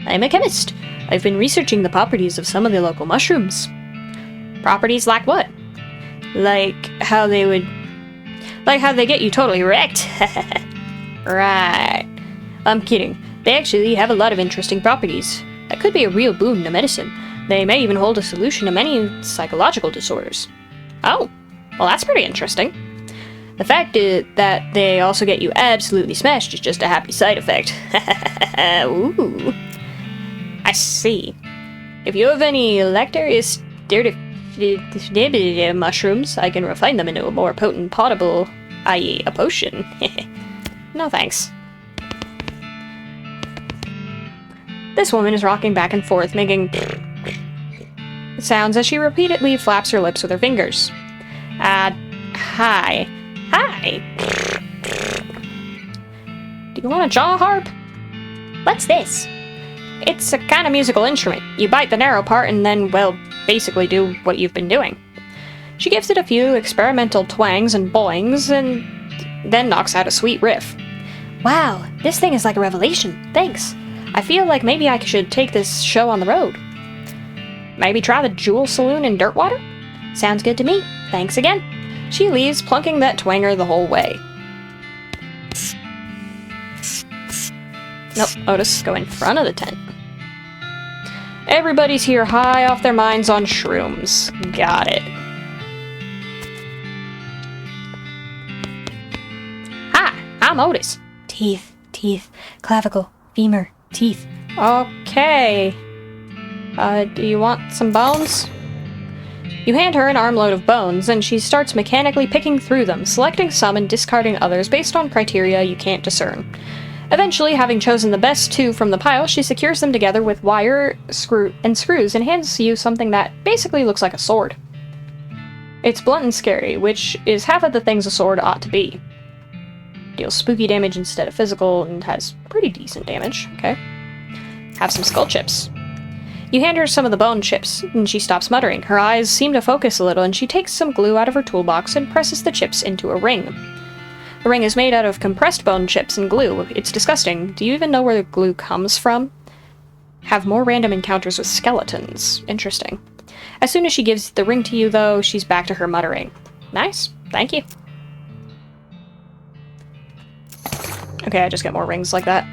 I'm a chemist. I've been researching the properties of some of the local mushrooms. Properties like what? Like how they get you totally wrecked. Right. I'm kidding. They actually have a lot of interesting properties. That could be a real boon to medicine. They may even hold a solution to many psychological disorders. Oh, well that's pretty interesting. The fact is that they also get you absolutely smashed is just a happy side effect. Ooh. I see. If you have any Lactarius mushrooms, I can refine them into a more potent potable, i.e. a potion. No thanks. This woman is rocking back and forth, making sounds as she repeatedly flaps her lips with her fingers. Hi. Do you want a jaw harp? What's this? It's a kind of musical instrument. You bite the narrow part and then, well, basically do what you've been doing. She gives it a few experimental twangs and boings and then knocks out a sweet riff. Wow, this thing is like a revelation. Thanks. I feel like maybe I should take this show on the road. Maybe try the Jewel Saloon in Dirtwater? Sounds good to me. Thanks again. She leaves, plunking that twanger the whole way. Nope, Otis, go in front of the tent. Everybody's here high off their minds on shrooms. Got it. Hi, I'm Otis. Teeth, clavicle, femur, teeth. Okay. Do you want some bones? You hand her an armload of bones, and she starts mechanically picking through them, selecting some and discarding others based on criteria you can't discern. Eventually, having chosen the best two from the pile, she secures them together with wire, screws and hands you something that basically looks like a sword. It's blunt and scary, which is half of the things a sword ought to be. Deals spooky damage instead of physical, and has pretty decent damage, okay? Have some skull chips. You hand her some of the bone chips, and she stops muttering. Her eyes seem to focus a little, and she takes some glue out of her toolbox and presses the chips into a ring. The ring is made out of compressed bone chips and glue. It's disgusting. Do you even know where the glue comes from? Have more random encounters with skeletons. Interesting. As soon as she gives the ring to you, though, she's back to her muttering. Nice. Thank you. Okay, I just get more rings like that.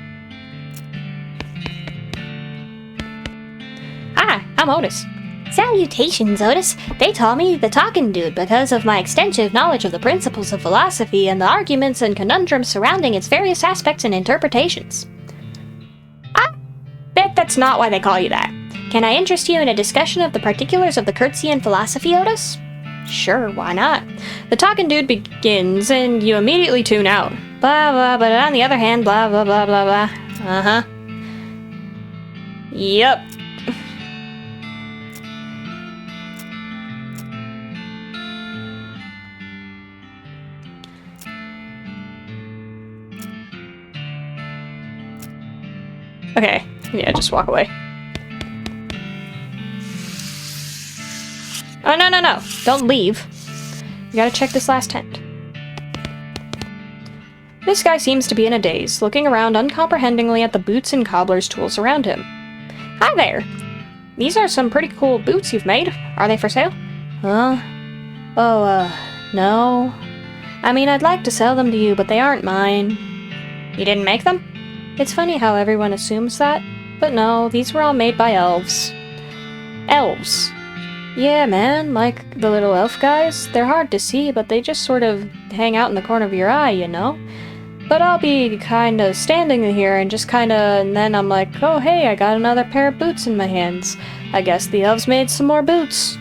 Hi, I'm Otis. Salutations, Otis. They call me the Talking Dude because of my extensive knowledge of the principles of philosophy and the arguments and conundrums surrounding its various aspects and interpretations. I bet that's not why they call you that. Can I interest you in a discussion of the particulars of the Curtsian philosophy, Otis? Sure, why not? The Talking Dude begins, and you immediately tune out. Blah blah, but on the other hand, blah blah blah blah blah. Uh-huh. Yep. Okay, yeah, just walk away. Oh, no, no, no. Don't leave. You gotta check this last tent. This guy seems to be in a daze, looking around uncomprehendingly at the boots and cobbler's tools around him. Hi there. These are some pretty cool boots you've made. Are they for sale? Huh? Oh, no. I mean, I'd like to sell them to you, but they aren't mine. You didn't make them? It's funny how everyone assumes that, but no, these were all made by elves. Elves? Yeah, man, like the little elf guys. They're hard to see, but they just sort of hang out in the corner of your eye, you know? But I'll be kinda standing here and just kinda, and then I'm like, oh hey, I got another pair of boots in my hands. I guess the elves made some more boots.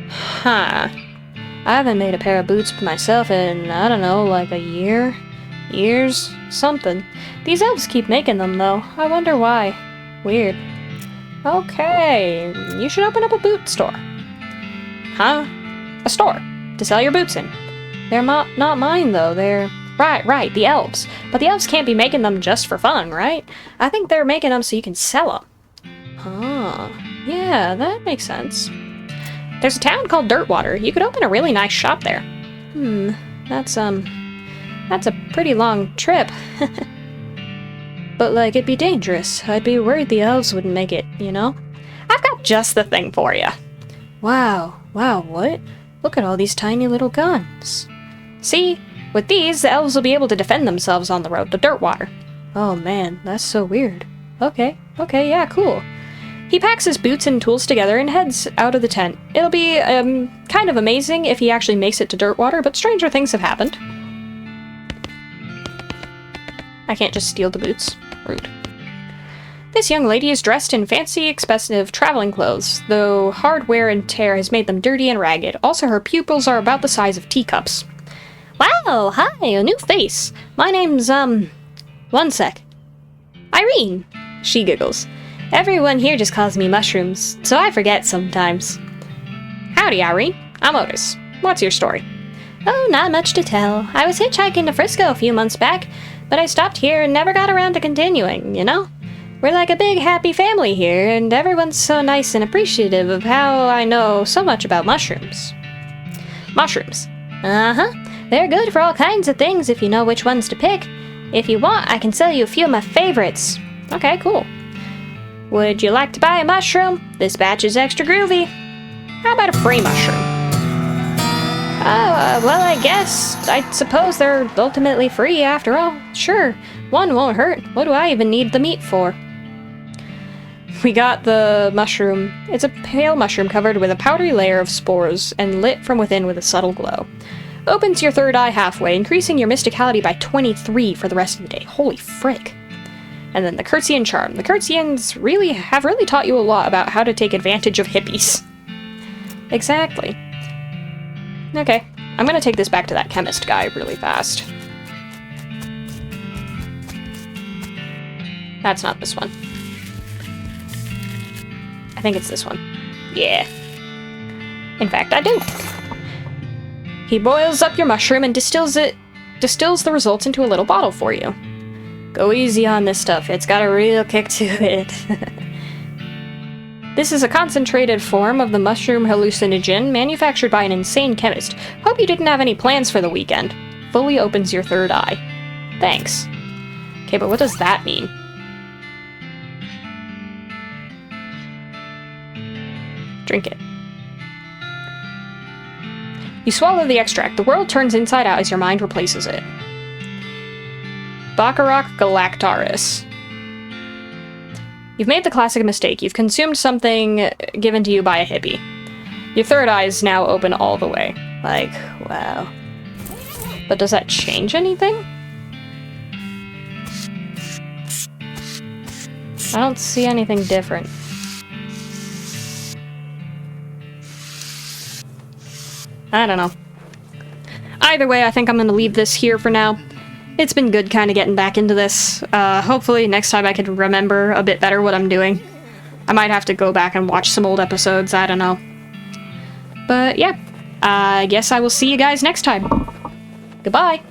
Huh. I haven't made a pair of boots myself in, I don't know, like a year? Years? Something. These elves keep making them, though. I wonder why. Weird. Okay, you should open up a boot store. Huh? A store to sell your boots in. They're not mine, though. They're... Right, the elves. But the elves can't be making them just for fun, right? I think they're making them so you can sell them. Huh. Yeah, that makes sense. There's a town called Dirtwater. You could open a really nice shop there. That's a pretty long trip. But, like, it'd be dangerous. I'd be worried the elves wouldn't make it, you know? I've got just the thing for you. Wow, what? Look at all these tiny little guns. See? With these, the elves will be able to defend themselves on the road to Dirtwater. Oh man, that's so weird. Okay, yeah, cool. He packs his boots and tools together and heads out of the tent. It'll be, kind of amazing if he actually makes it to Dirtwater, but stranger things have happened. I can't just steal the boots. Rude. This young lady is dressed in fancy, expensive traveling clothes, though hard wear and tear has made them dirty and ragged. Also, her pupils are about the size of teacups. Wow, hi, a new face. My name's, one sec. Irene, she giggles. Everyone here just calls me Mushrooms, so I forget sometimes. Howdy, Irene. I'm Otis. What's your story? Oh, not much to tell. I was hitchhiking to Frisco a few months back, but I stopped here and never got around to continuing, you know? We're like a big happy family here, and everyone's so nice and appreciative of how I know so much about mushrooms. Mushrooms? Uh-huh. They're good for all kinds of things if you know which ones to pick. If you want, I can sell you a few of my favorites. Okay, cool. Would you like to buy a mushroom? This batch is extra groovy. How about a free mushroom? Well, I guess. I suppose they're ultimately free after all. Sure, one won't hurt. What do I even need the meat for? We got the mushroom. It's a pale mushroom covered with a powdery layer of spores and lit from within with a subtle glow. Opens your third eye halfway, increasing your mysticality by 23 for the rest of the day. Holy frick. And then the Curtsian charm. The Curtsians have really taught you a lot about how to take advantage of hippies. Exactly. Okay, I'm gonna take this back to that chemist guy really fast. That's not this one. I think it's this one. Yeah. In fact, I do. He boils up your mushroom and distills the results into a little bottle for you. Go easy on this stuff. It's got a real kick to it. This is a concentrated form of the mushroom hallucinogen manufactured by an insane chemist. Hope you didn't have any plans for the weekend. Fully opens your third eye. Thanks. Okay, but what does that mean? Drink it. You swallow the extract. The world turns inside out as your mind replaces it. Baccarat Galactaris. You've made the classic mistake. You've consumed something given to you by a hippie. Your third eye is now open all the way. Like, wow. But does that change anything? I don't see anything different. I don't know. Either way, I think I'm gonna leave this here for now. It's been good kind of getting back into this. Hopefully next time I can remember a bit better what I'm doing. I might have to go back and watch some old episodes, I don't know. But yeah, I guess I will see you guys next time. Goodbye!